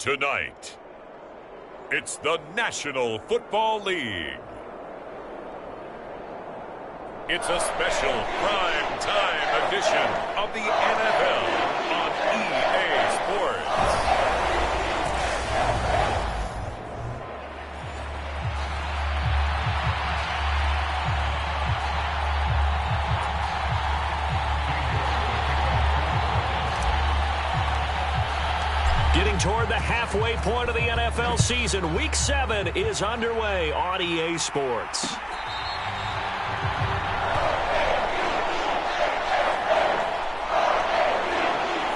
Tonight, it's the National Football League. It's a special prime time edition of the NFL on EA Sports. Getting toward the halfway point of the NFL season, Week 7 is underway on EA Sports.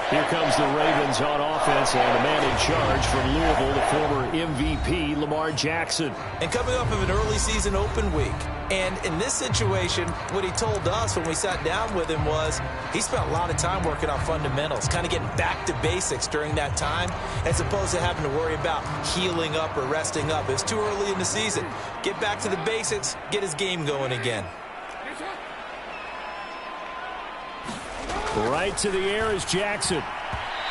Here comes the Ravens on offense, and the man in charge from Louisville, the former MVP, Lamar Jackson. And coming off of an early season open week. And in this situation, what he told us when we sat down with him was he spent a lot of time working on fundamentals, kind of getting back to basics during that time, as opposed to having to worry about healing up or resting up. It's too early in the season. Get back to the basics, get his game going again. Right to the air is Jackson.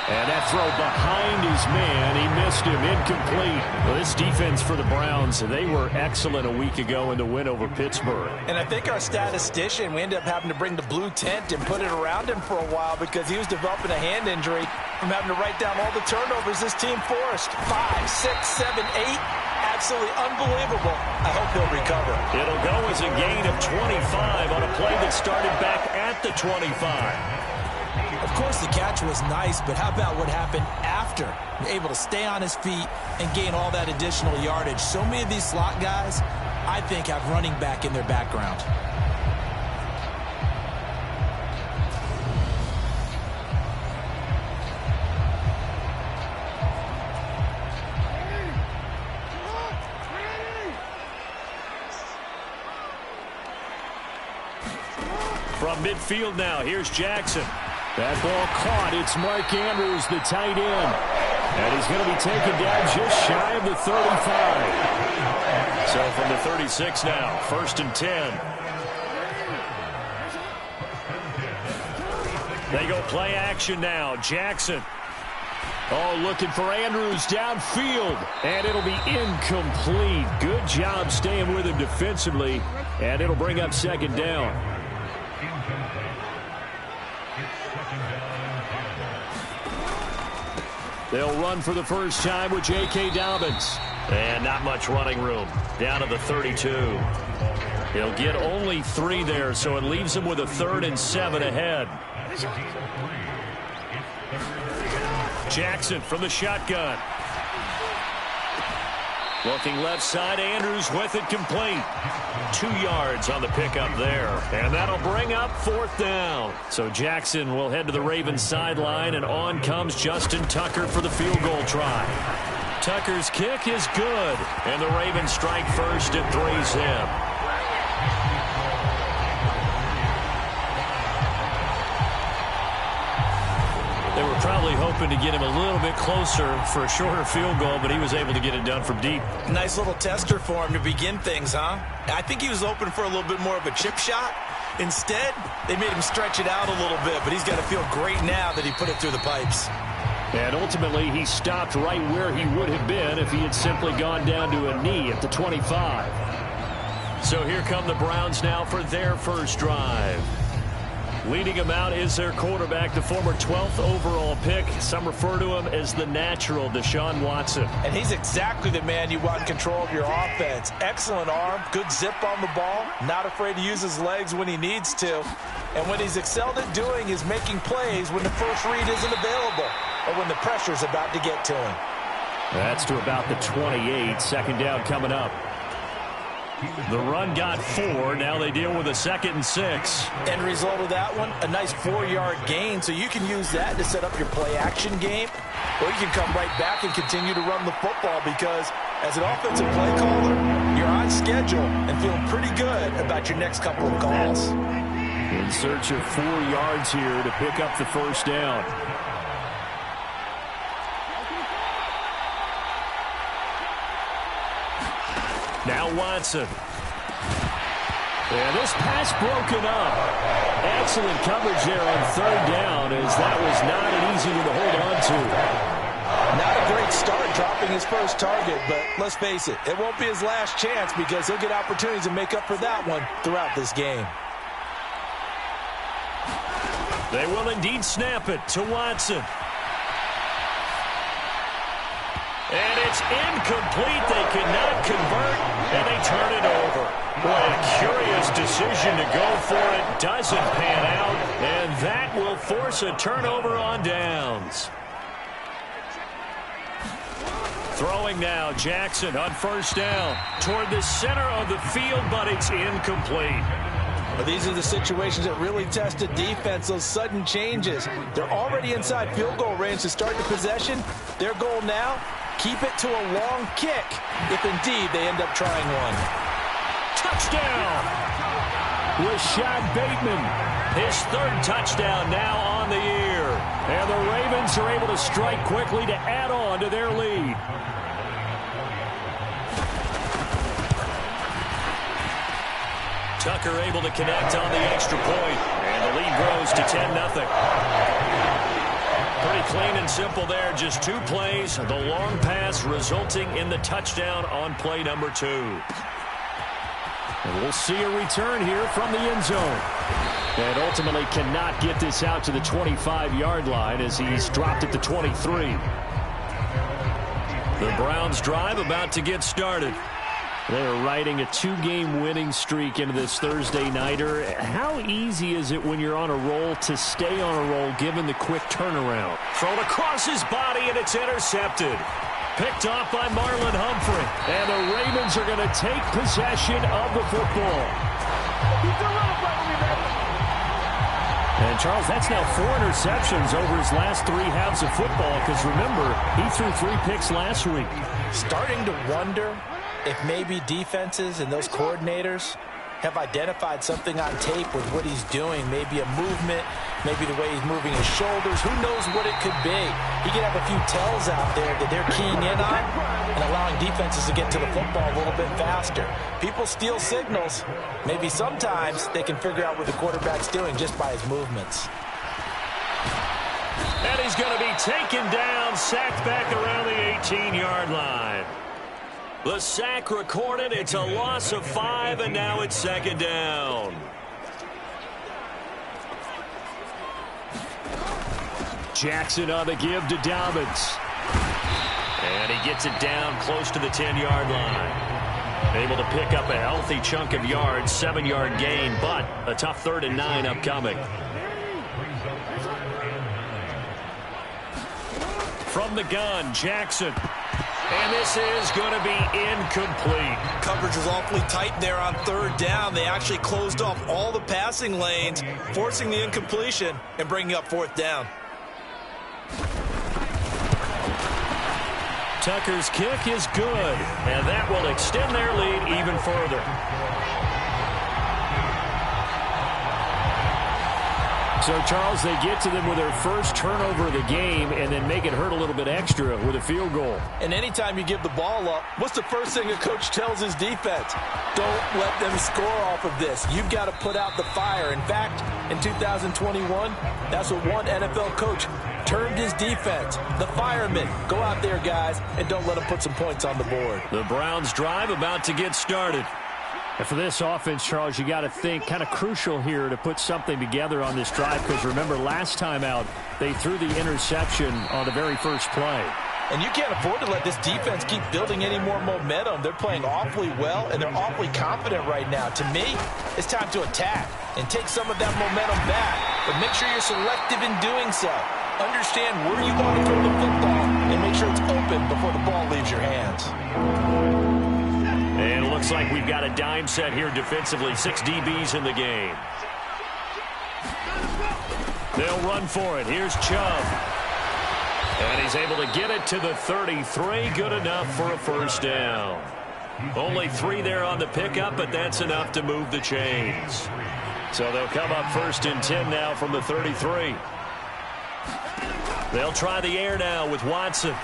And that throw behind his man, he missed him, incomplete. Well, this defense for the Browns, they were excellent a week ago in the win over Pittsburgh. And I think our statistician, we ended up having to bring the blue tent and put it around him for a while because he was developing a hand injury from having to write down all the turnovers this team forced. 5, 6, 7, 8. Absolutely unbelievable. I hope he'll recover. It'll go as a gain of 25 on a play that started back at the 25. Of course, the catch was nice, but how about what happened after? Able to stay on his feet and gain all that additional yardage. So many of these slot guys, I think, have running back in their background. From midfield now, here's Jackson. That ball caught. It's Mark Andrews, the tight end. And he's going to be taken down just shy of the 35. So from the 36 now, 1st and 10. They go play action now. Jackson. Oh, looking for Andrews downfield. And it'll be incomplete. Good job staying with him defensively. And it'll bring up 2nd down. They'll run for the first time with J.K. Dobbins. And not much running room. Down to the 32. He'll get only 3 there, so it leaves him with a 3rd and 7 ahead. Jackson from the shotgun. Looking left side, Andrews with it complete. 2 yards on the pickup there. And that'll bring up 4th down. So Jackson will head to the Ravens sideline, and on comes Justin Tucker for the field goal try. Tucker's kick is good, and the Ravens strike first at 3's him. They were probably hoping to get him a little bit closer for a shorter field goal, but he was able to get it done from deep. Nice little tester for him to begin things, huh? I think he was open for a little bit more of a chip shot. Instead, they made him stretch it out a little bit, but he's got to feel great now that he put it through the pipes. And ultimately, he stopped right where he would have been if he had simply gone down to a knee at the 25. So here come the Browns now for their first drive. Leading him out is their quarterback, the former 12th overall pick. Some refer to him as the natural, Deshaun Watson. And he's exactly the man you want in control of your offense. Excellent arm, good zip on the ball, not afraid to use his legs when he needs to. And what he's excelled at doing is making plays when the first read isn't available or when the pressure's about to get to him. That's to about the 28. 2nd down coming up. The run got 4. Now they deal with a 2nd and 6. End result of that one, a nice 4-yard gain. So you can use that to set up your play-action game. Or you can come right back and continue to run the football because as an offensive play caller, you're on schedule and feeling pretty good about your next couple of calls. In search of 4 yards here to pick up the first down. Now Watson. And this pass broken up. Excellent coverage there on 3rd down as that was not an easy one to hold on to. Not a great start his first target, but let's face it, it won't be his last chance because he'll get opportunities to make up for that one throughout this game. They will indeed snap it to Watson. And it's incomplete. They cannot convert, and they turn it over. What a curious decision to go for it. Doesn't pan out, and that will force a turnover on downs. Throwing now, Jackson on first down toward the center of the field, but it's incomplete. Well, these are the situations that really test a defense, those sudden changes. They're already inside field goal range to start the possession. Their goal now, keep it to a long kick, if indeed they end up trying one. Touchdown! Rashad Bateman, his third touchdown now on the year. And the Ravens are able to strike quickly to add on to their lead. Tucker able to connect on the extra point, and the lead grows to 10-0. Pretty clean and simple there, just 2 plays. The long pass resulting in the touchdown on play number 2. And we'll see a return here from the end zone. And ultimately cannot get this out to the 25-yard line as he's dropped at the 23. The Browns drive about to get started. They're riding a 2-game winning streak into this Thursday nighter. How easy is it when you're on a roll to stay on a roll given the quick turnaround? Thrown across his body, and it's intercepted. Picked off by Marlon Humphrey. And the Ravens are going to take possession of the football. And, Charles, that's now 4 interceptions over his last 3 halves of football because, remember, he threw 3 picks last week. Starting to wonder if maybe defenses and those coordinators have identified something on tape with what he's doing, maybe a movement, maybe the way he's moving his shoulders. Who knows what it could be? He could have a few tells out there that they're keying in on and allowing defenses to get to the football a little bit faster. People steal signals. Maybe sometimes they can figure out what the quarterback's doing just by his movements. And he's going to be taken down, sacked back around the 18-yard line. The sack recorded. It's a loss of 5, and now it's second down. Jackson on the give to Dobbins. And he gets it down close to the 10-yard line. Able to pick up a healthy chunk of yards, 7-yard gain, but a tough 3rd and 9 upcoming. From the gun, Jackson. And this is going to be incomplete. Coverage was awfully tight there on 3rd down. They actually closed off all the passing lanes, forcing the incompletion and bringing up 4th down. Tucker's kick is good, and that will extend their lead even further. So, Charles, they get to them with their first turnover of the game and then make it hurt a little bit extra with a field goal. And anytime you give the ball up, what's the first thing a coach tells his defense? Don't let them score off of this. You've got to put out the fire. In fact, in 2021, that's what one NFL coach termed his defense. The firemen. Go out there, guys, and don't let them put some points on the board. The Browns drive about to get started. And for this offense, Charles, you got to think kind of crucial here to put something together on this drive because remember last time out they threw the interception on the very first play. And you can't afford to let this defense keep building any more momentum. They're playing awfully well, and they're awfully confident right now. To me, it's time to attack and take some of that momentum back. But make sure you're selective in doing so. Understand where you want to throw the football and make sure it's open before the ball leaves your hands. And it looks like we've got a dime set here defensively. 6 DBs in the game. They'll run for it. Here's Chubb. And he's able to get it to the 33. Good enough for a first down. Only 3 there on the pickup, but that's enough to move the chains. So they'll come up 1st and 10 now from the 33. They'll try the air now with Watson.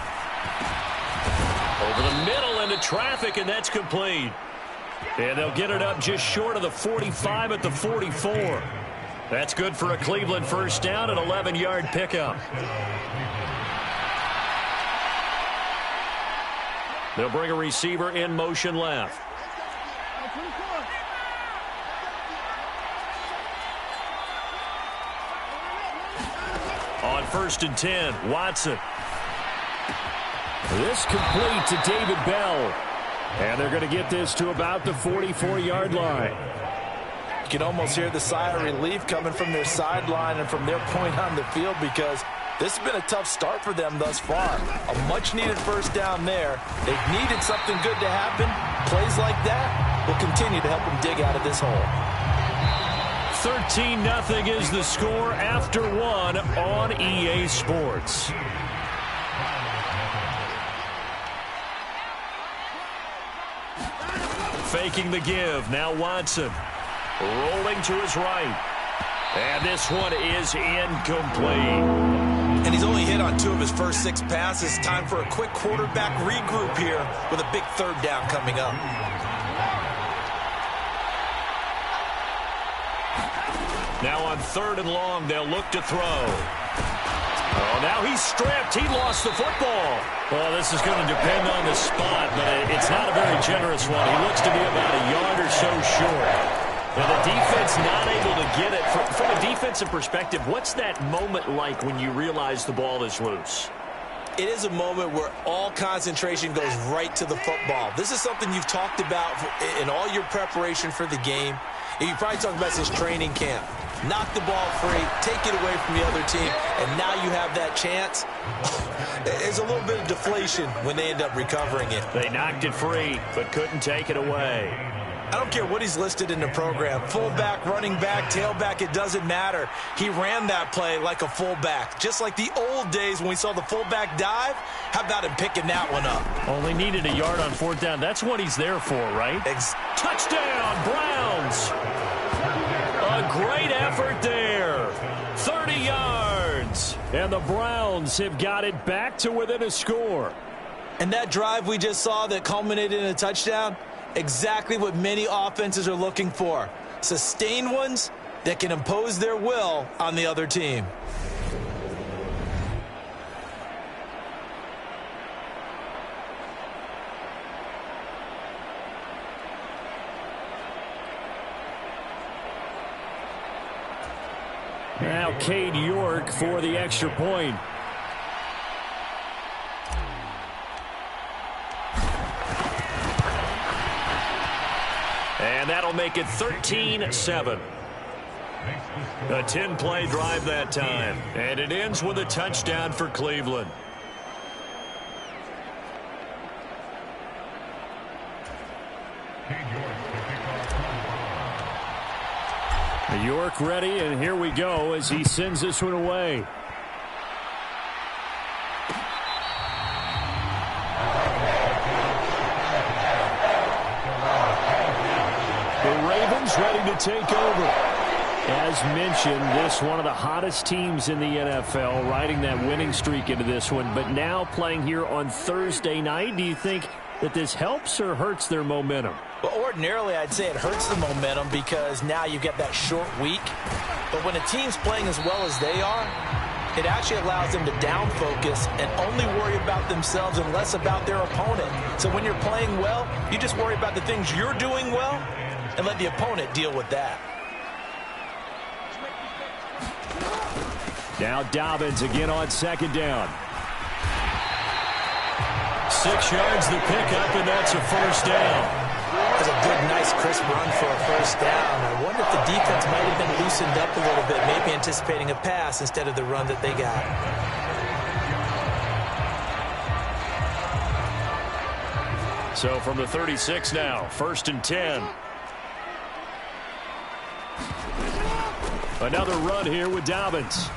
Over the middle into traffic, and that's complete. And they'll get it up just short of the 45 at the 44. That's good for a Cleveland first down, an 11-yard pickup. They'll bring a receiver in motion left. On 1st and 10, Watson. This complete to David Bell. And they're going to get this to about the 44-yard line. You can almost hear the sigh of relief coming from their sideline and from their point on the field, because this has been a tough start for them thus far. A much-needed first down there. They've needed something good to happen. Plays like that will continue to help them dig out of this hole. 13-0 is the score after one on EA Sports. Faking the give. Now Watson. Rolling to his right. And this one is incomplete. And he's only hit on 2 of his first 6 passes. Time for a quick quarterback regroup here with a big 3rd down coming up. Now on 3rd and long, they'll look to throw. Oh, now he's stripped. He lost the football. Well, this is going to depend on the spot, but it's not a very generous one. He looks to be about a yard or so short. Now, the defense not able to get it. From a defensive perspective, what's that moment like when you realize the ball is loose? It is a moment where all concentration goes right to the football. This is something you've talked about in all your preparation for the game. And you probably talked about since training camp. Knock the ball free, take it away from the other team, and now you have that chance. There's a little bit of deflation when they end up recovering it. They knocked it free, but couldn't take it away. I don't care what he's listed in the program. Fullback, running back, tailback, it doesn't matter. He ran that play like a fullback. Just like the old days when we saw the fullback dive. How about him picking that one up? Only needed a yard on 4th down. That's what he's there for, right? Touchdown, Browns! A great effort there. 30 yards. And the Browns have got it back to within a score. And that drive we just saw that culminated in a touchdown, exactly what many offenses are looking for. Sustained ones that can impose their will on the other team. Now Cade York for the extra point. And that'll make it 13-7. A 10-play drive that time. And it ends with a touchdown for Cleveland. York ready, and here we go as he sends this one away. The Ravens ready to take over. As mentioned, this one of the hottest teams in the NFL, riding that winning streak into this one, but now playing here on Thursday night. Do you think that this helps or hurts their momentum? Well, ordinarily, I'd say it hurts the momentum because now you get that short week. But when a team's playing as well as they are, it actually allows them to down focus and only worry about themselves and less about their opponent. So when you're playing well, you just worry about the things you're doing well and let the opponent deal with that. Now Dobbins again on 2nd down. 6 yards the pickup, and that's a 1st down. That's a good, nice, crisp run for a 1st down. I wonder if the defense might have been loosened up a little bit, maybe anticipating a pass instead of the run that they got. So from the 36 now, 1st and 10. Another run here with Dobbins.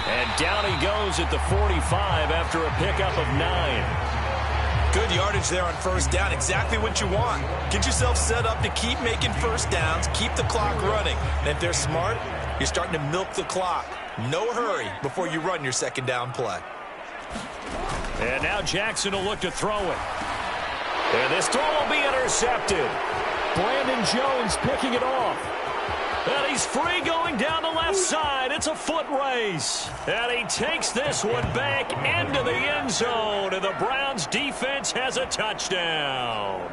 And down he goes at the 45 after a pickup of 9. Good yardage there on 1st down. Exactly what you want. Get yourself set up to keep making 1st downs, keep the clock running. And if they're smart, you're starting to milk the clock. No hurry before you run your 2nd down play. And now Jackson will look to throw it. And this throw will be intercepted. Brandon Jones picking it off. And he's free going down the left side. It's a foot race. And he takes this one back into the end zone. And the Browns defense has a touchdown.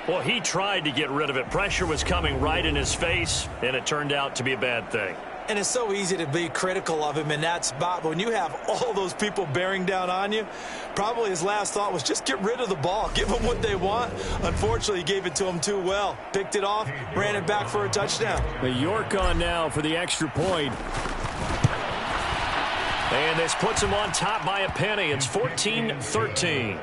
Well, he tried to get rid of it. Pressure was coming right in his face, and it turned out to be a bad thing. And it's so easy to be critical of him in that spot. But when you have all those people bearing down on you, probably his last thought was just get rid of the ball. Give them what they want. Unfortunately, he gave it to them too well. Picked it off, ran it back for a touchdown. The York on now for the extra point. And this puts him on top by a penny. It's 14-13.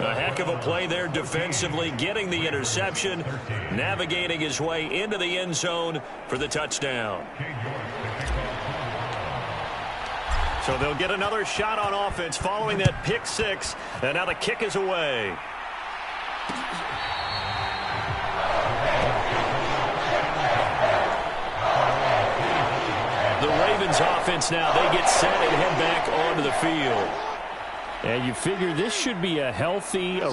A heck of a play there defensively, getting the interception, navigating his way into the end zone for the touchdown. So they'll get another shot on offense following that pick six, and now the kick is away. The Ravens offense now, they get set and head back onto the field. And you figure this should be a healthy, a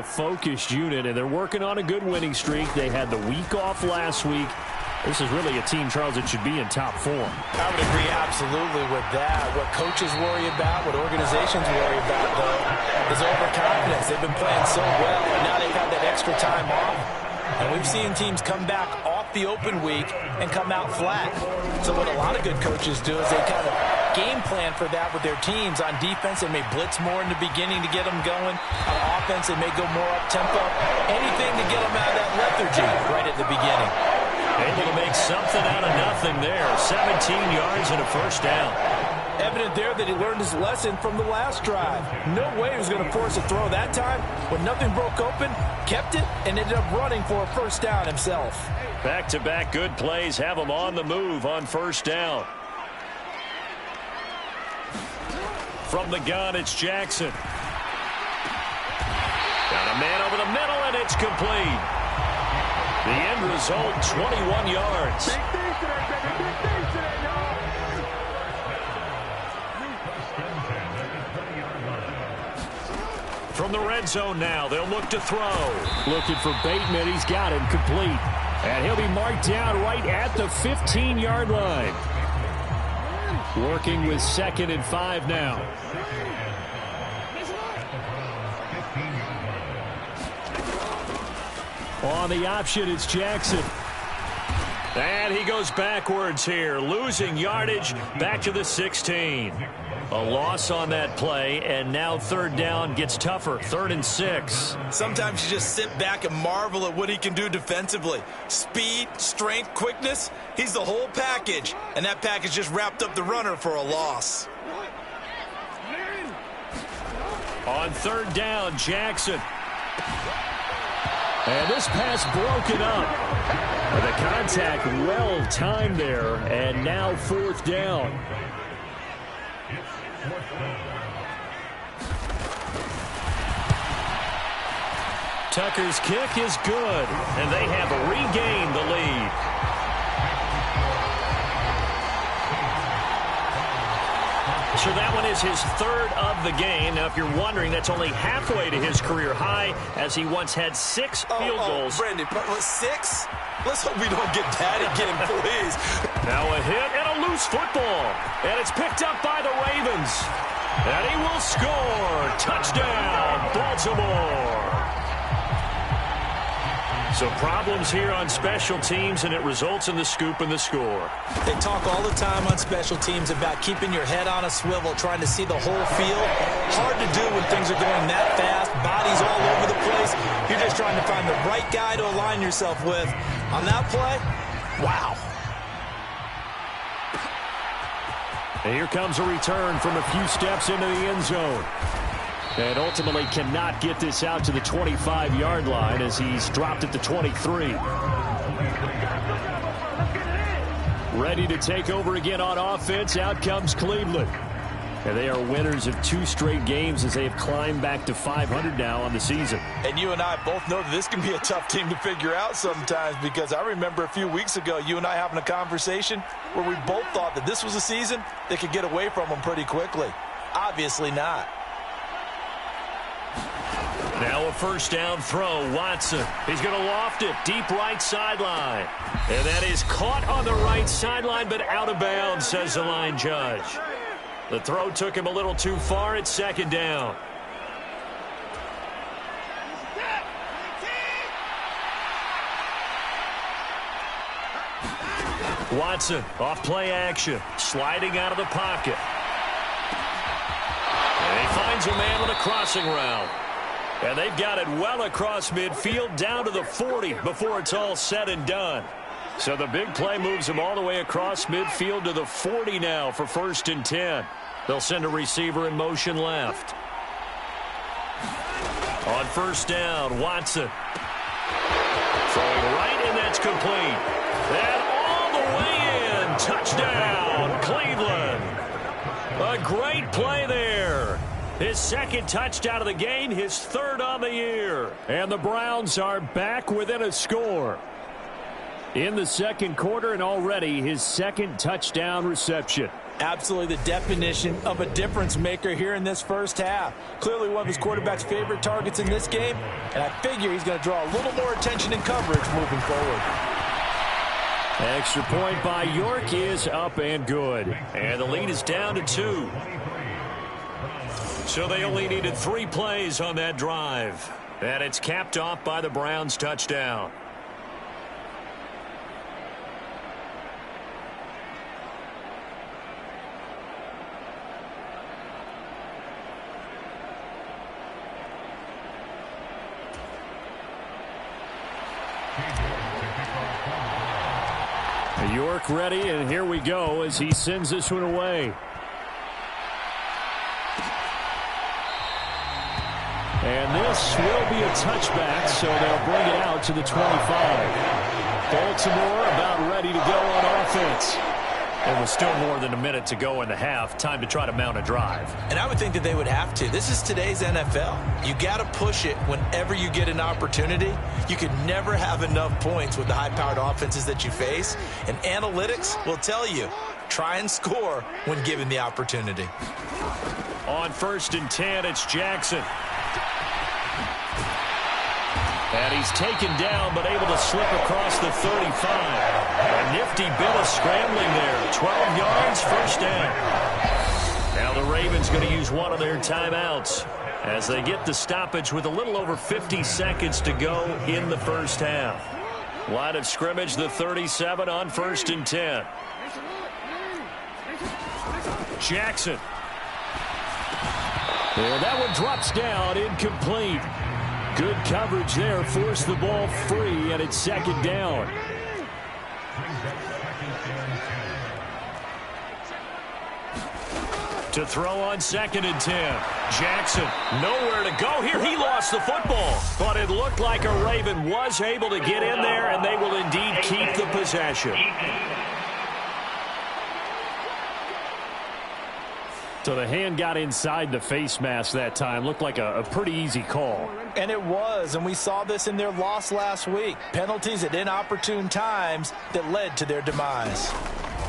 focused unit, and they're working on a good winning streak. They had the week off last week. This is really a team, Charles, that should be in top form. I would agree absolutely with that. What coaches worry about, what organizations worry about, though, is overconfidence. They've been playing so well, and now they've had that extra time off. And we've seen teams come back off the open week and come out flat. So what a lot of good coaches do is they kind of game plan for that with their teams. On defense, they may blitz more in the beginning to get them going. On offense, they may go more up-tempo. Anything to get them out of that lethargy right at the beginning. Able to make something out of nothing there. 17 yards and a first down. Evident there that he learned his lesson from the last drive. No way he was going to force a throw that time. When nothing broke open, kept it, and ended up running for a first down himself. Back-to-back good plays have him on the move on first down. From the gun, it's Jackson. Got a man over the middle, and it's complete. The end result, 21 yards. From the red zone now, they'll look to throw. Looking for Bateman, he's got him complete. And he'll be marked down right at the 15-yard line. Working with 2nd and 5 now. On the option, it's Jackson. And he goes backwards here, losing yardage back to the 16. A loss on that play, and now third down gets tougher, 3rd and 6. Sometimes you just sit back and marvel at what he can do defensively. Speed, strength, quickness, he's the whole package. And that package just wrapped up the runner for a loss. On third down, Jackson. And this pass broken up. The contact well timed there, and now 4th down. Tucker's kick is good, and they have regained the lead. So that one is his 3rd of the game. Now, if you're wondering, that's only halfway to his career high, as he once had 6 field goals. Brandon, 6? Let's hope we don't get that again, please. Now a hit and a loose football. And it's picked up by the Ravens. And he will score. Touchdown, Baltimore. So problems here on special teams, and it results in the scoop and the score. They talk all the time on special teams about keeping your head on a swivel, trying to see the whole field. Hard to do when things are going that fast, bodies all over the place. You're just trying to find the right guy to align yourself with. On that play, wow. And here comes a return from a few steps into the end zone. And ultimately cannot get this out to the 25-yard line as he's dropped at the 23. Ready to take over again on offense. Out comes Cleveland. And they are winners of 2 straight games as they have climbed back to 500 now on the season. And you and I both know that this can be a tough team to figure out sometimes, because I remember a few weeks ago you and I having a conversation where we both thought that this was a season that could get away from them pretty quickly. Obviously not. Now a first down throw. Watson. He's going to loft it. Deep right sideline. And that is caught on the right sideline, but out of bounds, says the line judge. The throw took him a little too far. It's second down. Watson off play action. Sliding out of the pocket. And he finds a man on a crossing route. And they've got it well across midfield down to the 40 before it's all said and done. So the big play moves them all the way across midfield to the 40 now for 1st and 10. They'll send a receiver in motion left. On first down, Watson. Throwing right, and that's complete. And all the way in. Touchdown, Cleveland. A great play there. His second touchdown of the game, his third on the year. And the Browns are back within a score in the second quarter, and already his second touchdown reception. Absolutely the definition of a difference maker here in this first half. Clearly one of his quarterback's favorite targets in this game, and I figure he's going to draw a little more attention and coverage moving forward. Extra point by York is up and good. And the lead is down to 2. So they only needed 3 plays on that drive. And it's capped off by the Browns' touchdown. York ready, and here we go as he sends this one away. And this will be a touchback, so they'll bring it out to the 25. Baltimore about ready to go on offense. It was still more than a minute to go in the half. Time to try to mount a drive. And I would think that they would have to. This is today's NFL. You got to push it whenever you get an opportunity. You can never have enough points with the high-powered offenses that you face. And analytics will tell you, try and score when given the opportunity. On 1st and 10, it's Jackson. And he's taken down, but able to slip across the 35. A nifty bit of scrambling there. 12 yards, first down. Now the Ravens going to use one of their timeouts as they get the stoppage with a little over 50 seconds to go in the first half. Line of scrimmage, the 37 on 1st and 10. Jackson. Well, that one drops down, incomplete. Good coverage there, forced the ball free, and it's second down. To throw on 2nd and 10. Jackson, nowhere to go here. He lost the football, but it looked like a Raven was able to get in there, and they will indeed keep the possession. So the hand got inside the face mask that time. Looked like a pretty easy call. And it was, and we saw this in their loss last week. Penalties at inopportune times that led to their demise.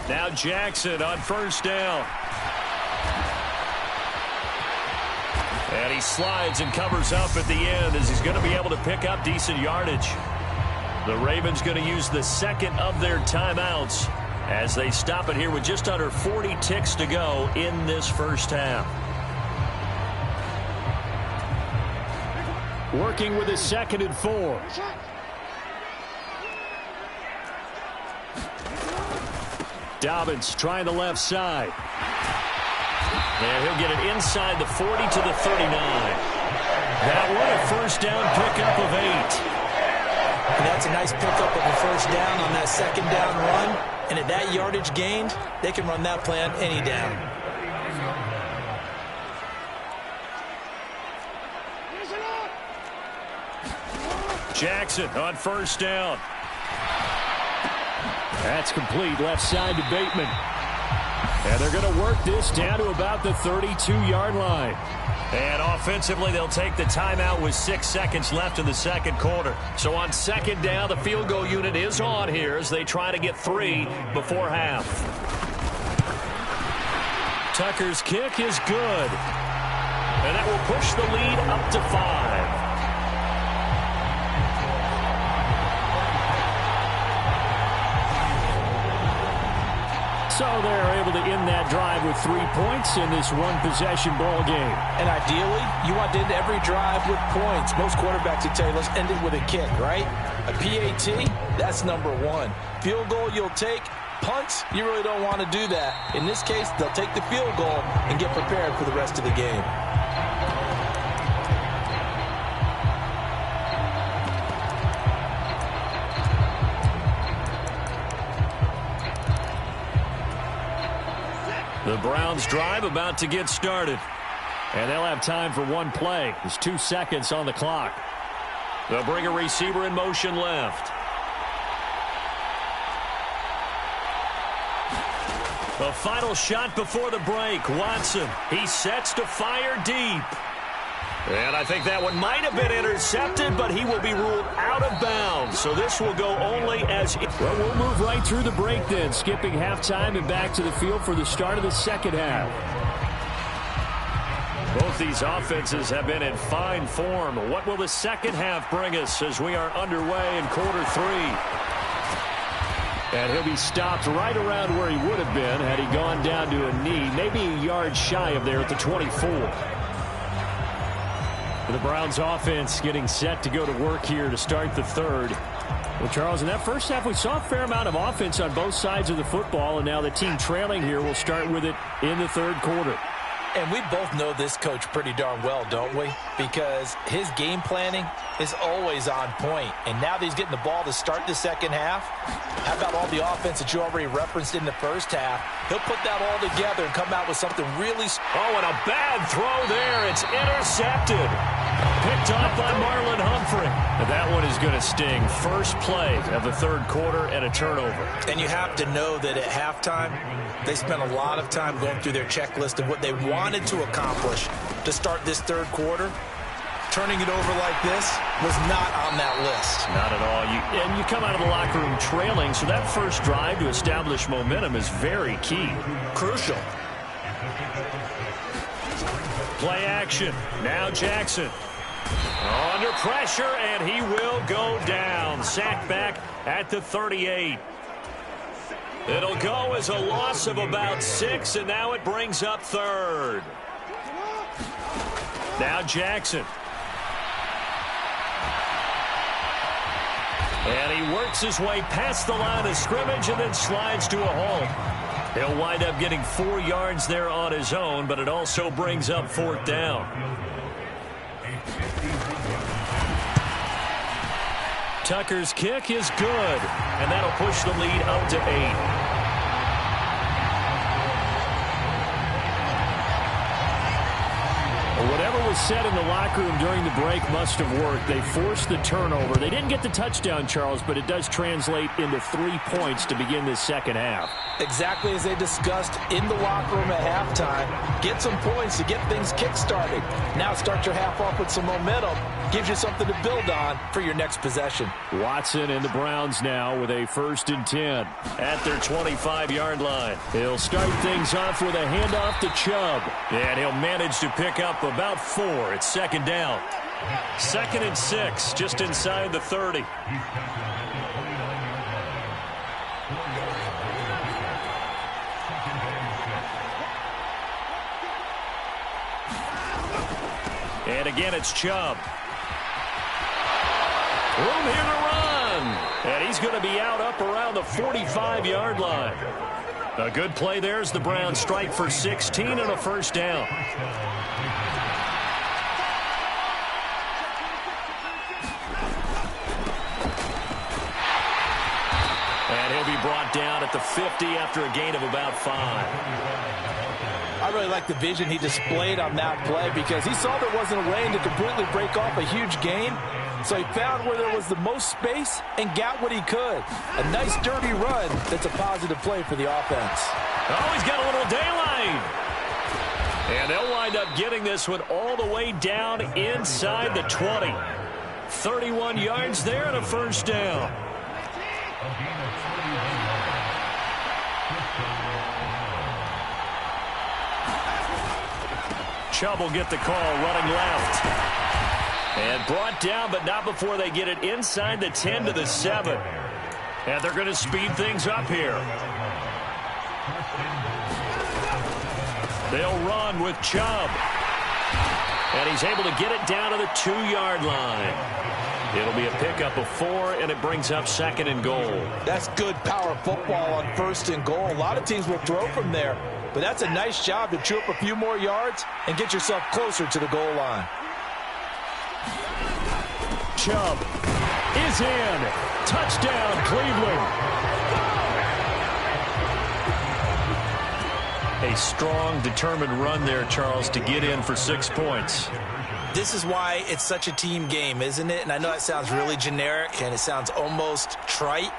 Now Jackson on 1st down. And he slides and covers up at the end as he's going to be able to pick up decent yardage. The Ravens going to use the second of their timeouts as they stop it here with just under 40 ticks to go in this first half. Working with his 2nd and 4. Dobbins trying the left side. And he'll get it inside the 40 to the 39. That one a first down pickup of 8. And that's a nice pickup of a first down on that second down run. And at that yardage gained, they can run that play on any down. Jackson on 1st down. That's complete, left side to Bateman. And they're going to work this down to about the 32-yard line. And offensively, they'll take the timeout with 6 seconds left in the second quarter. So on 2nd down, the field goal unit is on here as they try to get 3 before half. Tucker's kick is good. And that will push the lead up to 5. So they're able to end that drive with 3 points in this one-possession ball game. And ideally, you want to end every drive with points. Most quarterbacks would tell you, let's end it with a kick, right? A PAT, that's number one. Field goal you'll take. Punts, you really don't want to do that. In this case, they'll take the field goal and get prepared for the rest of the game. The Browns drive about to get started. And they'll have time for one play. There's 2 seconds on the clock. They'll bring a receiver in motion left. The final shot before the break. Watson, he sets to fire deep. And I think that one might have been intercepted, but he will be ruled out of bounds. So this will go only as... Well, we'll move right through the break then, skipping halftime and back to the field for the start of the second half. Both these offenses have been in fine form. What will the second half bring us as we are underway in quarter 3? And he'll be stopped right around where he would have been had he gone down to a knee, maybe a yard shy of there at the 24. The Browns offense getting set to go to work here to start the third. Well, Charles, in that first half, we saw a fair amount of offense on both sides of the football, and now the team trailing here will start with it in the third quarter. And we both know this coach pretty darn well, don't we? Because his game planning is always on point. And now that he's getting the ball to start the second half, how about all the offense that you already referenced in the first half? He'll put that all together and come out with something really... Oh, and a bad throw there. It's intercepted. Picked off by Marlon Humphrey. And that one is going to sting. First play of the third quarter and a turnover. And you have to know that at halftime, they spent a lot of time going through their checklist of what they wanted to accomplish to start this third quarter. Turning it over like this was not on that list. Not at all. And you come out of the locker room trailing, so that first drive to establish momentum is very key. Crucial. Play action. Now Jackson. Under pressure, and he will go down. Sacked back at the 38. It'll go as a loss of about 6, and now it brings up third. Now Jackson. And he works his way past the line of scrimmage and then slides to a halt. He'll wind up getting 4 yards there on his own, but it also brings up fourth down. Tucker's kick is good, and that'll push the lead up to 8. Whatever was said in the locker room during the break must have worked. They forced the turnover. They didn't get the touchdown, Charles, but it does translate into 3 points to begin this second half. Exactly as they discussed in the locker room at halftime. Get some points to get things kick-started. Now start your half off with some momentum. Gives you something to build on for your next possession. Watson and the Browns now with a 1st and 10 at their 25-yard line. He'll start things off with a handoff to Chubb. And he'll manage to pick up about 4. It's second down. 2nd and 6, just inside the 30. And again, it's Chubb. Room here to run. And he's going to be out up around the 45-yard line. A good play there as the Browns strike for 16 and a first down. And he'll be brought down at the 50 after a gain of about 5. I really like the vision he displayed on that play because he saw there wasn't a lane to completely break off a huge gain. So he found where there was the most space and got what he could. A nice, dirty run that's a positive play for the offense. Oh, he's got a little daylight. And they'll wind up getting this one all the way down inside the 20. 31 yards there and a first down. Chubb will get the call running left. And brought down, but not before they get it inside the 10 to the 7. And they're going to speed things up here. They'll run with Chubb. And he's able to get it down to the 2-yard line. It'll be a pickup of 4, and it brings up 2nd and goal. That's good power football on 1st and goal. A lot of teams will throw from there, but that's a nice job to chew up a few more yards and get yourself closer to the goal line. Chubb is in. Touchdown, Cleveland. A strong, determined run there, Charles, to get in for 6 points. This is why it's such a team game, isn't it? And I know that sounds really generic and it sounds almost trite,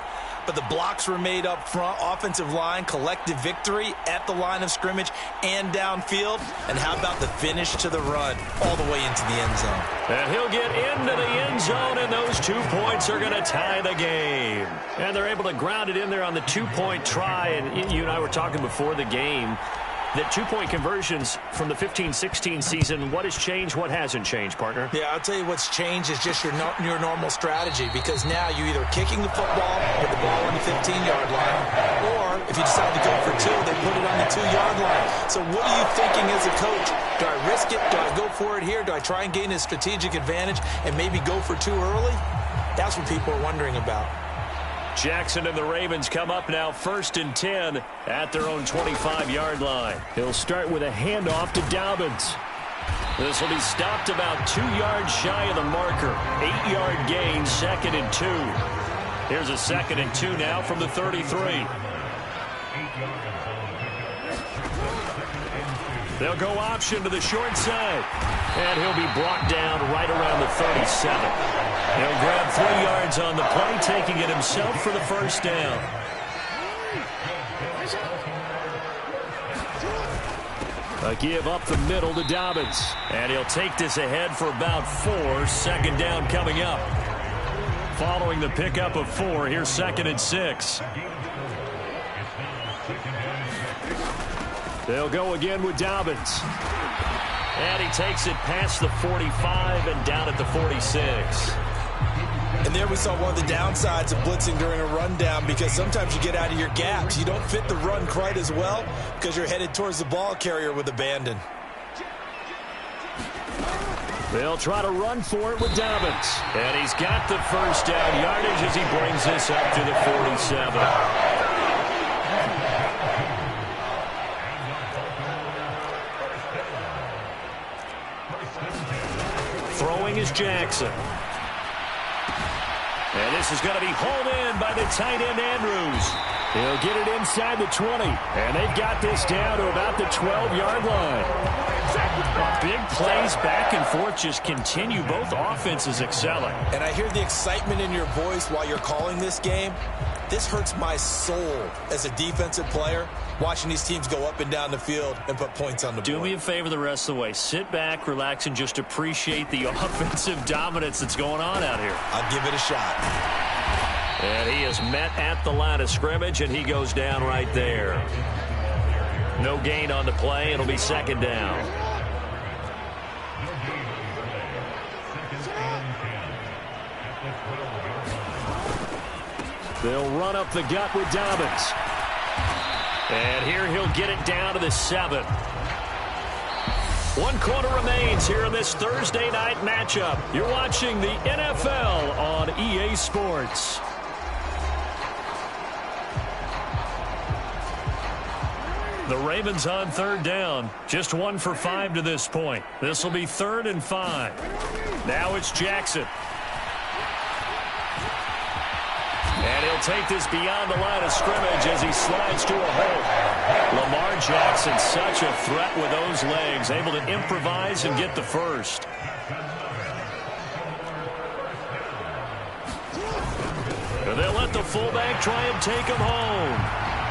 but the blocks were made up front, offensive line, collective victory at the line of scrimmage and downfield. And how about the finish to the run all the way into the end zone? And he'll get into the end zone, and those 2 points are going to tie the game. And they're able to ground it in there on the 2-point try. And you and I were talking before the game that 2-point conversions from the 15-16 season, what has changed, what hasn't changed, partner? Yeah, I'll tell you what's changed is just your normal strategy, because now you're either kicking the football with the ball on the 15-yard line, or if you decide to go for 2, they put it on the 2-yard line. So what are you thinking as a coach? Do I risk it? Do I go for it here? Do I try and gain a strategic advantage and maybe go for 2 early? That's what people are wondering about. Jackson and the Ravens come up now 1st and 10 at their own 25-yard line. He'll start with a handoff to Dobbins. This will be stopped about 2 yards shy of the marker. 8-yard gain, 2nd and 2. Here's a 2nd and 2 now from the 33. They'll go option to the short side. And he'll be brought down right around the 37. He'll grab 3 yards on the play, taking it himself for the 1st down. A give up the middle to Dobbins. And he'll take this ahead for about 4. 2nd down coming up. Following the pickup of 4, here's 2nd and 6. They'll go again with Dobbins. And he takes it past the 45 and down at the 46. And there we saw one of the downsides of blitzing during a rundown, because sometimes you get out of your gaps. You don't fit the run quite as well because you're headed towards the ball carrier with abandon. They'll try to run for it with Dobbins. And he's got the 1st down yardage as he brings this up to the 47. Throwing is Jackson. And this is going to be hauled in by the tight end Andrews. He'll get it inside the 20. And they've got this down to about the 12-yard line. Big plays back and forth just continue. Both offenses excelling. And I hear the excitement in your voice while you're calling this game. This hurts my soul as a defensive player, watching these teams go up and down the field and put points on the board. Do me a favor the rest of the way. Sit back, relax, and just appreciate the offensive dominance that's going on out here. I'll give it a shot. And he is met at the line of scrimmage, and he goes down right there. No gain on the play. It'll be 2nd down. They'll run up the gut with Dobbins. And here he'll get it down to the 7. 1 quarter remains here in this Thursday night matchup. You're watching the NFL on EA Sports. The Ravens on 3rd down. Just 1 for 5 to this point. This will be 3rd and 5. Now it's Jackson. And he'll take this beyond the line of scrimmage as he slides to a hole. Lamar Jackson, such a threat with those legs, able to improvise and get the 1st. And they'll let the fullback try and take him home.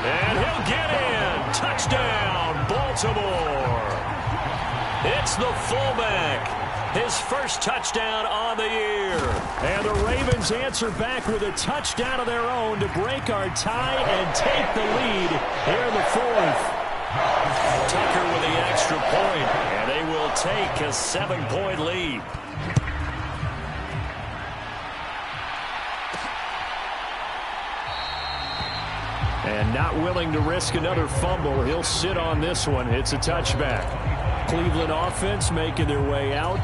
And he'll get in. Touchdown, Baltimore. It's the fullback. His 1st touchdown on the year. And the Ravens answer back with a touchdown of their own to break our tie and take the lead here in the 4th. Tucker with the extra point, and they will take a 7-point lead. And not willing to risk another fumble. He'll sit on this one. It's a touchback. Cleveland offense making their way out.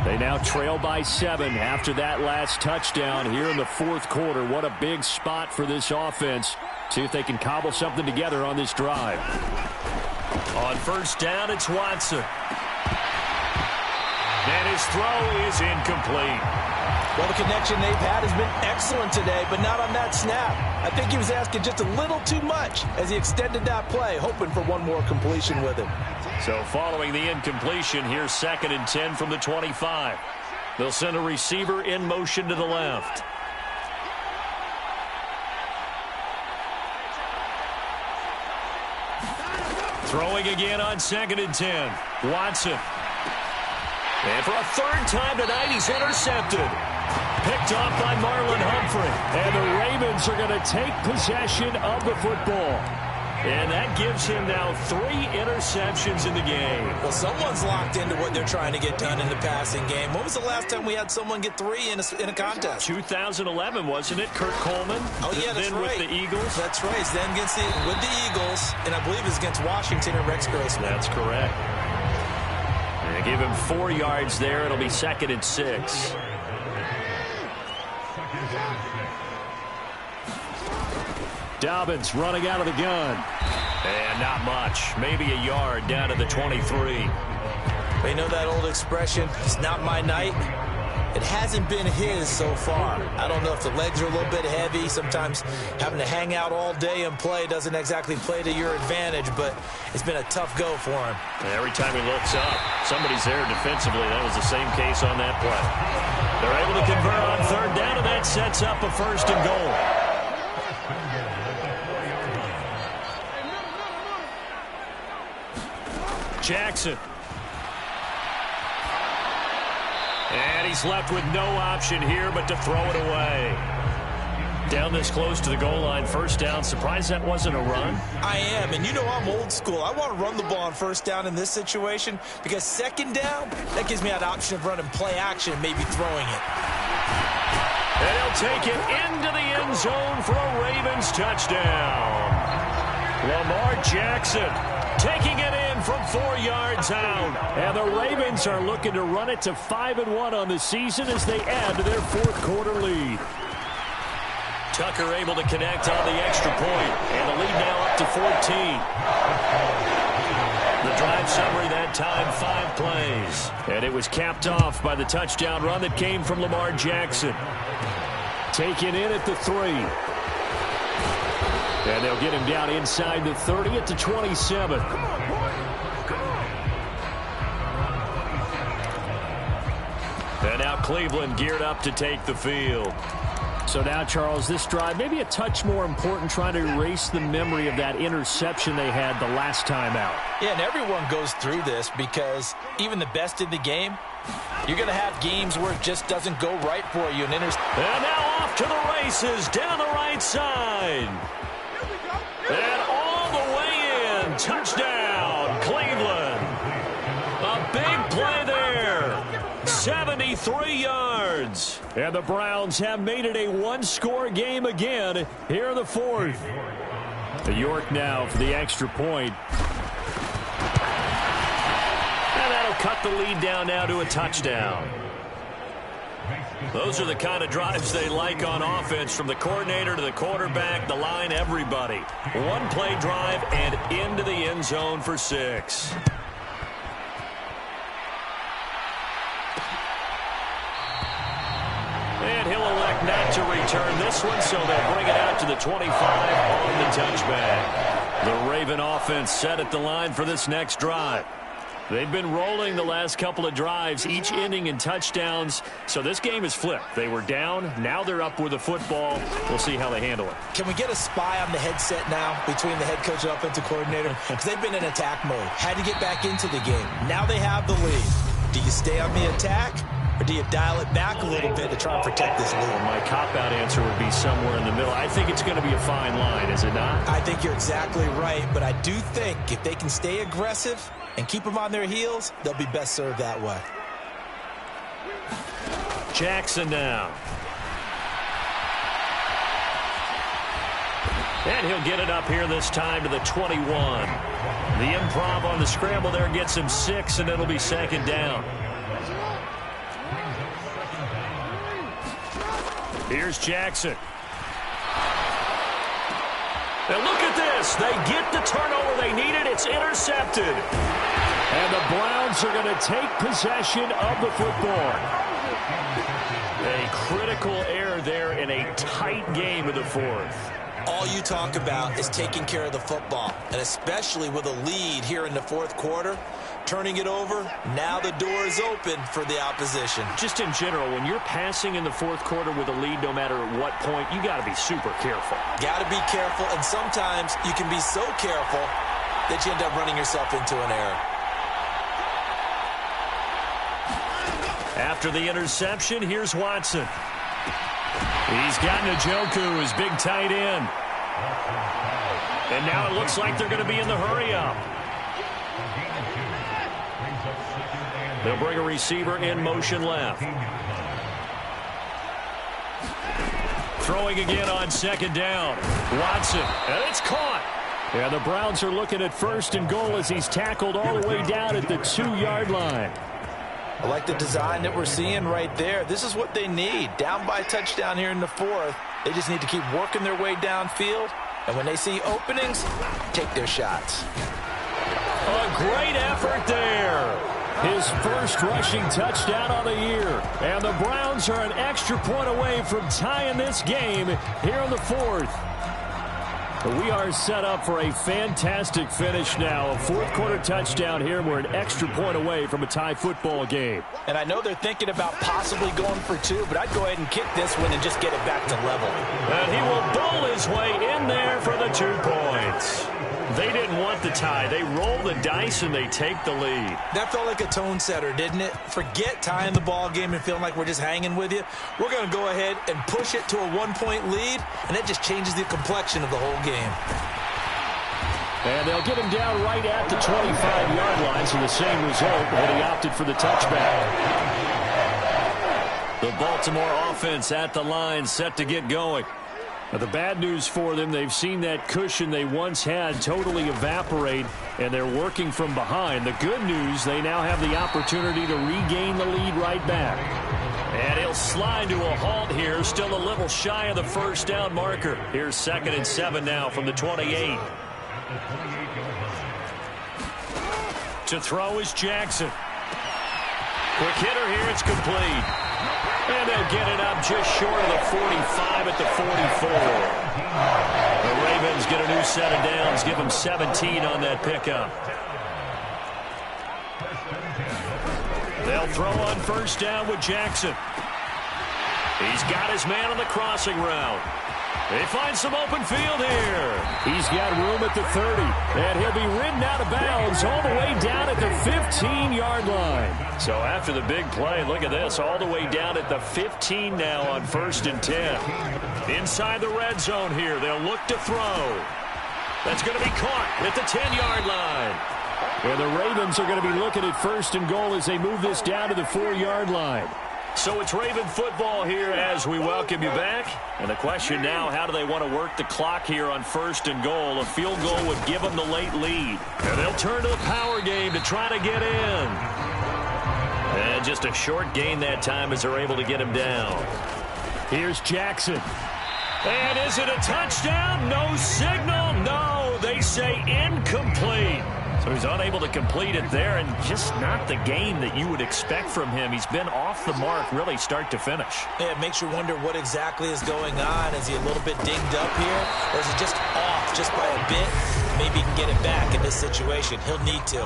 They now trail by 7 after that last touchdown here in the fourth quarter. What a big spot for this offense. See if they can cobble something together on this drive. On first down, it's Watson. And his throw is incomplete. Well, the connection they've had has been excellent today, but not on that snap. I think he was asking just a little too much as he extended that play, hoping for one more completion with him. So following the incompletion, here's 2nd and 10 from the 25. They'll send a receiver in motion to the left. Throwing again on 2nd and 10. Watson. And for a third time tonight, he's intercepted. Picked off by Marlon Humphrey. And the Ravens are going to take possession of the football. And that gives him now 3 interceptions in the game. Well, someone's locked into what they're trying to get done in the passing game. When was the last time we had someone get 3 in a contest? 2011, wasn't it? Kurt Coleman? Oh, yeah, that's then right. With the Eagles? That's right. It's then with the Eagles, and I believe it's against Washington and Rex Grossman. That's correct. And they give him 4 yards there. It'll be 2nd and 6. Dobbins running out of the gun. And not much. Maybe a yard down to the 23. You know that old expression, it's not my night? It hasn't been his so far. I don't know if the legs are a little bit heavy. Sometimes having to hang out all day and play doesn't exactly play to your advantage, but it's been a tough go for him. And every time he looks up, somebody's there defensively. That was the same case on that play. They're able to convert on 3rd down, and that sets up a 1st and goal. Jackson. And he's left with no option here but to throw it away. Down this close to the goal line, 1st down. Surprised that wasn't a run? I am, and you know I'm old school. I want to run the ball on 1st down in this situation because 2nd down, that gives me that option of running play action and maybe throwing it. And he'll take it into the end zone for a Ravens touchdown. Lamar Jackson taking it in from 4 yards out. And the Ravens are looking to run it to 5-1 on the season as they add to their 4th quarter lead. Tucker able to connect on the extra point. And the lead now up to 14. The drive summary that time, 5 plays. And it was capped off by the touchdown run that came from Lamar Jackson. Taken in at the 3. And they'll get him down inside the 30 at the 27. And now Cleveland geared up to take the field. So now, Charles, this drive maybe a touch more important, trying to erase the memory of that interception they had the last time out. Yeah, and everyone goes through this because even the best in the game, you're going to have games where it just doesn't go right for you. And now off to the races down the right side. And all the way in. Touchdown, Cleveland. A big play there. 73 yards. And the Browns have made it a 1-score game again here in the 4th. The York now for the extra point. And that'll cut the lead down now to a touchdown. Those are the kind of drives they like on offense, from the coordinator to the quarterback, the line, everybody. 1-play drive and into the end zone for 6. And he'll elect not to return this one, so they'll bring it out to the 25 on the touchback. The Raven offense set at the line for this next drive. They've been rolling the last couple of drives, each ending in touchdowns. So this game is flipped. They were down. Now they're up with the football. We'll see how they handle it. Can we get a spy on the headset now between the head coach and offensive coordinator? Because they've been in attack mode. Had to get back into the game. Now they have the lead. Do you stay on the attack, or do you dial it back a little bit to try and protect this lead? Well, my cop-out answer would be somewhere in the middle. I think it's going to be a fine line, is it not? I think you're exactly right, but I do think if they can stay aggressive and keep them on their heels, they'll be best served that way. Jackson now. And he'll get it up here this time to the 21. The improv on the scramble there gets him 6, and it'll be second down. Here's Jackson. And look at this. They get the turnover they needed. It's intercepted. And the Browns are going to take possession of the football. A critical error there in a tight game of the fourth. All you talk about is taking care of the football, and especially with a lead here in the fourth quarter. Turning it over, now the door is open for the opposition. Just in general, when you're passing in the fourth quarter with a lead, no matter at what point, you got to be super careful. Got to be careful, and sometimes you can be so careful that you end up running yourself into an error. After the interception, here's Watson. He's got Njoku, his big tight end. And now it looks like they're going to be in the hurry-up. They'll bring a receiver in motion left. Throwing again on second down. Watson, and it's caught. Yeah, the Browns are looking at first and goal as he's tackled all the way down at the 2-yard line. I like the design that we're seeing right there. This is what they need. Down by a touchdown here in the fourth. They just need to keep working their way downfield. And when they see openings, take their shots. A great effort there. His first rushing touchdown on the year. And the Browns are an extra point away from tying this game here in the fourth. We are set up for a fantastic finish now. A fourth-quarter touchdown here. We're an extra point away from a tie football game. And I know they're thinking about possibly going for 2, but I'd go ahead and kick this one and just get it back to level. And he will bowl his way in there for the 2 points. They didn't want the tie. They roll the dice and they take the lead. That felt like a tone setter, didn't it? Forget tying the ball game and feeling like we're just hanging with you. We're going to go ahead and push it to a 1-point lead, and that just changes the complexion of the whole game. And they'll get him down right at the 25-yard line, so the same result, but he opted for the touchback. The Baltimore offense at the line, set to get going. Now, the bad news for them, they've seen that cushion they once had totally evaporate, and they're working from behind. The good news, they now have the opportunity to regain the lead right back. And he'll slide to a halt here, still a little shy of the first down marker. Here's 2nd and 7 now from the 28. To throw is Jackson. Quick hitter here, it's complete. And they'll get it up just short of the 45 at the 44. The Ravens get a new set of downs, give them 17 on that pickup. They'll throw on first down with Jackson. He's got his man on the crossing route. They find some open field here. He's got room at the 30, and he'll be ridden out of bounds all the way down at the 15-yard line. So after the big play, look at this, all the way down at the 15 now on 1st and 10. Inside the red zone here, they'll look to throw. That's going to be caught at the 10-yard line. And the Ravens are going to be looking at 1st and goal as they move this down to the 4-yard line. So it's Raven football here as we welcome you back. And the question now, how do they want to work the clock here on 1st and goal? A field goal would give them the late lead. And they'll turn to the power game to try to get in. And just a short gain that time as they're able to get him down. Here's Jackson. And is it a touchdown? No signal. No, they say incomplete. So he's unable to complete it there, and just not the game that you would expect from him. He's been off the mark really start to finish. Yeah, it makes you wonder what exactly is going on. Is he a little bit dinged up here, or is he just off just by a bit? Maybe he can get it back in this situation. He'll need to.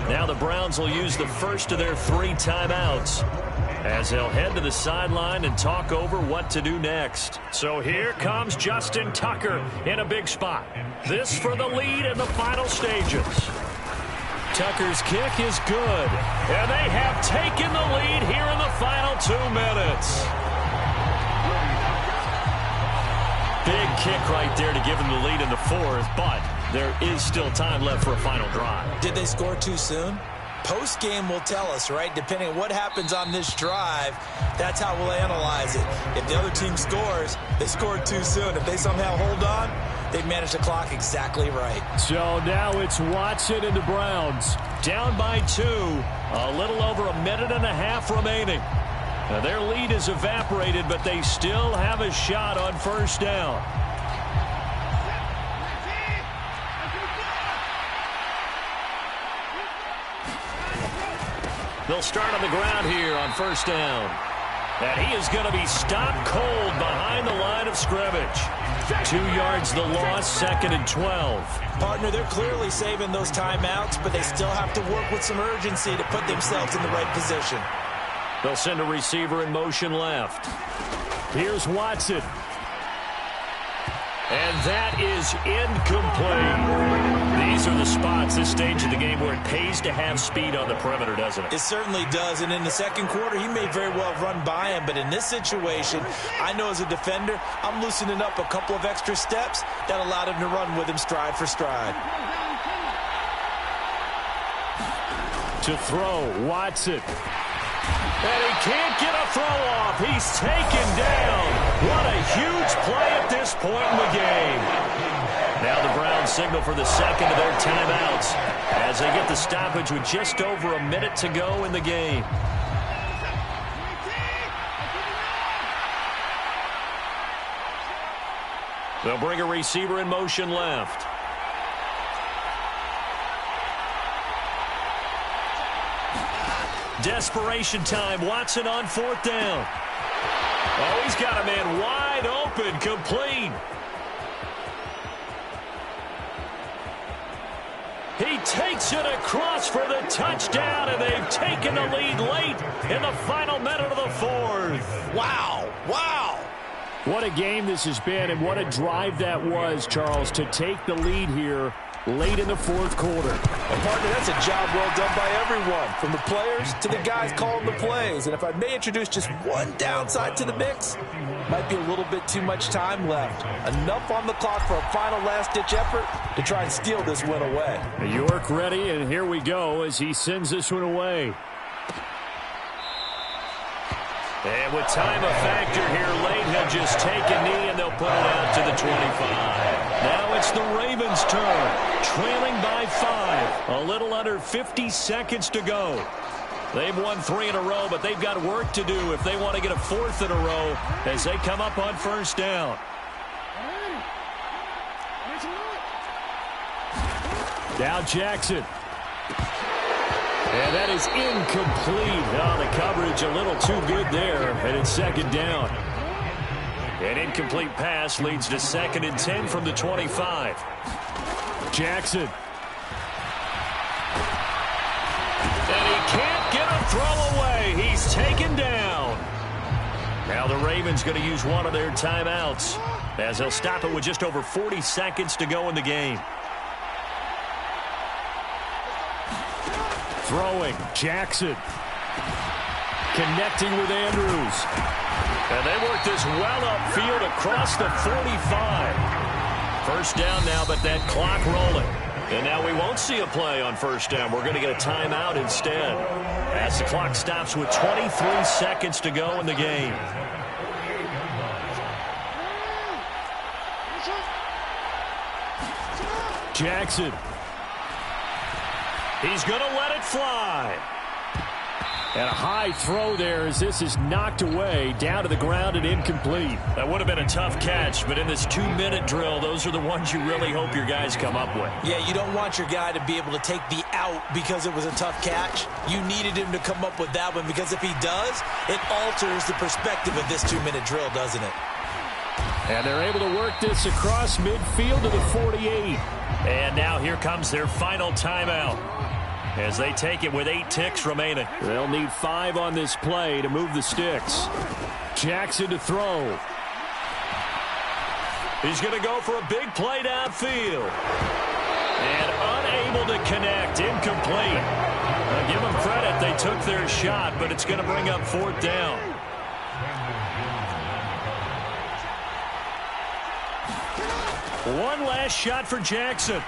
Now the Browns will use the first of their 3 timeouts as they'll head to the sideline and talk over what to do next. So here comes Justin Tucker in a big spot. This for the lead in the final stages. Tucker's kick is good. And they have taken the lead here in the final 2 minutes. Big kick right there to give them the lead in the fourth, but there is still time left for a final drive. Did they score too soon? Post-game will tell us, right? Depending on what happens on this drive, that's how we'll analyze it. If the other team scores, they scored too soon. If they somehow hold on, they've managed the clock exactly right. So now it's Watson and the Browns. Down by 2. A little over a minute and a half remaining. Now their lead is evaporated, but they still have a shot on first down. They'll start on the ground here on first down. And he is going to be stopped cold behind the line of scrimmage. 2 yards the loss, 2nd and 12. Partner, they're clearly saving those timeouts, but they still have to work with some urgency to put themselves in the right position. They'll send a receiver in motion left. Here's Watson. And that is incomplete. These are the spots, this stage of the game, where it pays to have speed on the perimeter, doesn't it? It certainly does, and in the second quarter, he may very well have run by him, but in this situation, I know as a defender, I'm loosening up a couple of extra steps that allowed him to run with him stride for stride. To throw, Watson. And he can't get a throw off. He's taken down. What a huge play at this point in the game. Now the Browns signal for the second of their timeouts as they get the stoppage with just over a minute to go in the game. They'll bring a receiver in motion left. Desperation time. Watson on fourth down. Oh, he's got a man wide open, complete. He takes it across for the touchdown, and they've taken the lead late in the final minute of the fourth. Wow. Wow. What a game this has been, and what a drive that was, Charles, to take the lead here late in the fourth quarter. And partner, that's a job well done by everyone, from the players to the guys calling the plays. And if I may introduce just one downside to the mix, might be a little bit too much time left. Enough on the clock for a final last-ditch effort to try and steal this win away. York ready, and here we go as he sends this one away. And with time a factor here late, he'll just take a knee and they'll put it out to the 25. Now it's the Ravens' turn, trailing by 5. A little under 50 seconds to go. They've won 3 in a row, but they've got work to do if they want to get a 4th in a row as they come up on first down. Now Jackson. And that is incomplete. Oh, the coverage a little too good there, and it's second down. An incomplete pass leads to 2nd and 10 from the 25. Jackson. And he can't get a throw away. He's taken down. Now the Ravens going to use one of their timeouts as they'll stop it with just over 40 seconds to go in the game. Throwing, Jackson. Connecting with Andrews. And they work this well upfield across the 45. First down now, but that clock rolling. And now we won't see a play on first down. We're going to get a timeout instead as the clock stops with 23 seconds to go in the game. Jackson. He's going to let it fly. And a high throw there as this is knocked away, down to the ground and incomplete. That would have been a tough catch, but in this 2-minute drill, those are the ones you really hope your guys come up with. Yeah, you don't want your guy to be able to take the out because it was a tough catch. You needed him to come up with that one because if he does, it alters the perspective of this 2-minute drill, doesn't it? And they're able to work this across midfield to the 48. And now here comes their final timeout as they take it with 8 ticks remaining. They'll need 5 on this play to move the sticks. Jackson to throw. He's going to go for a big play downfield. And unable to connect, incomplete. Now give them credit, they took their shot, but it's going to bring up 4th down. One last shot for Jackson.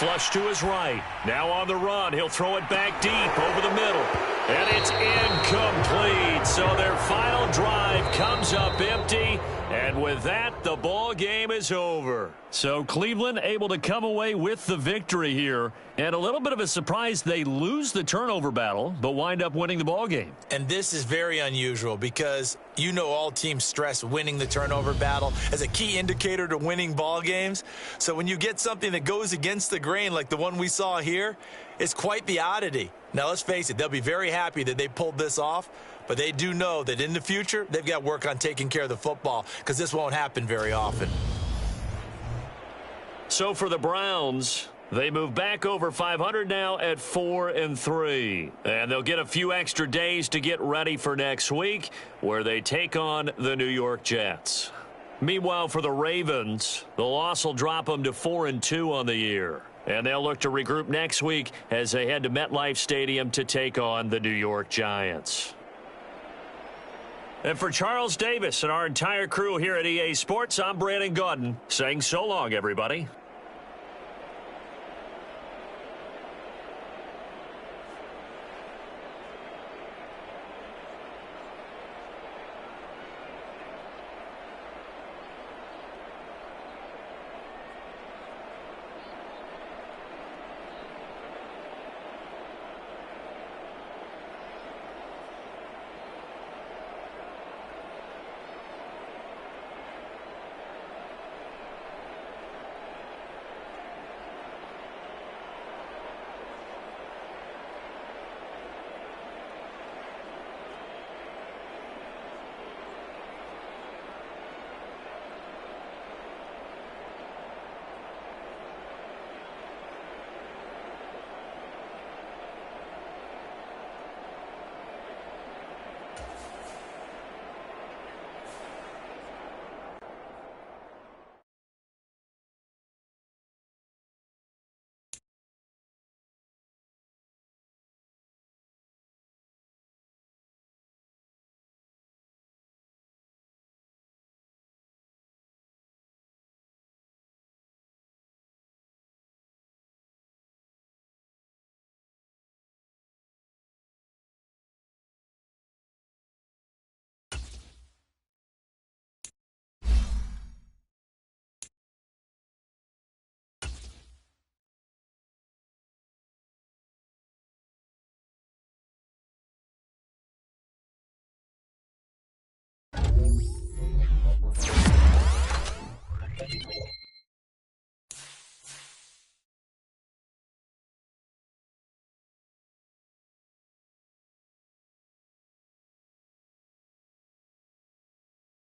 flush to his right. Now on the run. He'll throw it back deep over the middle. And it's incomplete. So their final drive comes up empty. And with that, the ball game is over. So Cleveland able to come away with the victory here. And a little bit of a surprise, they lose the turnover battle, but wind up winning the ball game. And this is very unusual because you know all teams stress winning the turnover battle as a key indicator to winning ball games. So when you get something that goes against the grain like the one we saw here, it's quite the oddity. Now, let's face it, they'll be very happy that they pulled this off, but they do know that in the future, they've got to work on taking care of the football because this won't happen very often. So for the Browns, they move back over 500 now at 4-3. And they'll get a few extra days to get ready for next week where they take on the New York Jets. Meanwhile, for the Ravens, the loss will drop them to 4-2 on the year. And they'll look to regroup next week as they head to MetLife Stadium to take on the New York Giants. And for Charles Davis and our entire crew here at EA Sports, I'm Brandon Gaudin saying so long, everybody.